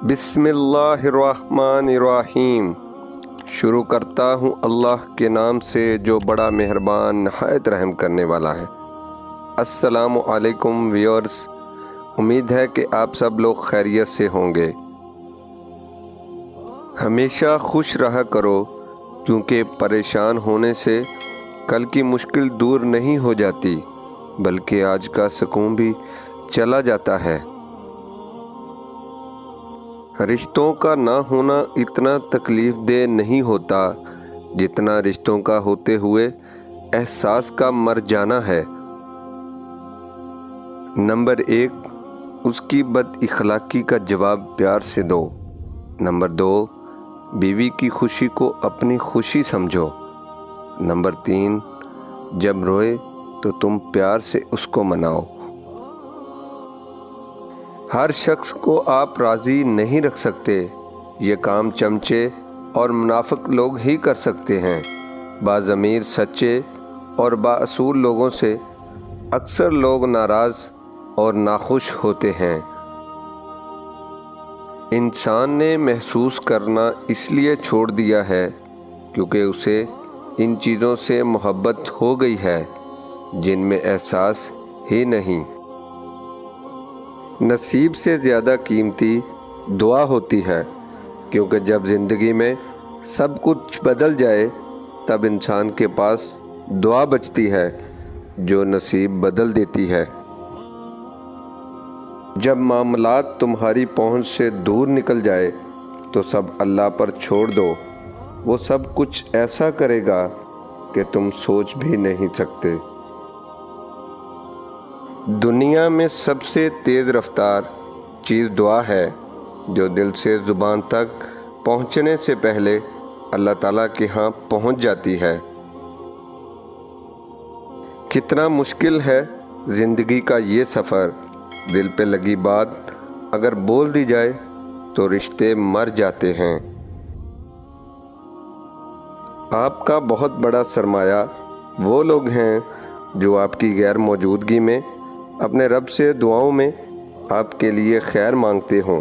بسم اللہ الرحمن الرحیم۔ شروع کرتا ہوں اللہ کے نام سے جو بڑا مہربان نہایت رحم کرنے والا ہے۔ السلام علیکم ویورز، امید ہے کہ آپ سب لوگ خیریت سے ہوں گے۔ ہمیشہ خوش رہا کرو، کیونکہ پریشان ہونے سے کل کی مشکل دور نہیں ہو جاتی، بلکہ آج کا سکون بھی چلا جاتا ہے۔ رشتوں کا نہ ہونا اتنا تکلیف دہ نہیں ہوتا جتنا رشتوں کا ہوتے ہوئے احساس کا مر جانا ہے۔ نمبر 1، اس کی بد اخلاقی کا جواب پیار سے دو۔ نمبر 2، بیوی کی خوشی کو اپنی خوشی سمجھو۔ نمبر 3، جب روئے تو تم پیار سے اس کو مناؤ۔ ہر شخص کو آپ راضی نہیں رکھ سکتے، یہ کام چمچے اور منافق لوگ ہی کر سکتے ہیں۔ باضمیر سچے اور بااصول لوگوں سے اکثر لوگ ناراض اور ناخوش ہوتے ہیں۔ انسان نے محسوس کرنا اس لیے چھوڑ دیا ہے کیونکہ اسے ان چیزوں سے محبت ہو گئی ہے جن میں احساس ہی نہیں۔ نصیب سے زیادہ قیمتی دعا ہوتی ہے، کیونکہ جب زندگی میں سب کچھ بدل جائے تب انسان کے پاس دعا بچتی ہے جو نصیب بدل دیتی ہے۔ جب معاملات تمہاری پہنچ سے دور نکل جائے تو سب اللہ پر چھوڑ دو، وہ سب کچھ ایسا کرے گا کہ تم سوچ بھی نہیں سکتے۔ دنیا میں سب سے تیز رفتار چیز دعا ہے، جو دل سے زبان تک پہنچنے سے پہلے اللہ تعالیٰ کے ہاں پہنچ جاتی ہے۔ کتنا مشکل ہے زندگی کا یہ سفر، دل پہ لگی بات اگر بول دی جائے تو رشتے مر جاتے ہیں۔ آپ کا بہت بڑا سرمایہ وہ لوگ ہیں جو آپ کی غیر موجودگی میں اپنے رب سے دعاؤں میں آپ کے لیے خیر مانگتے ہوں۔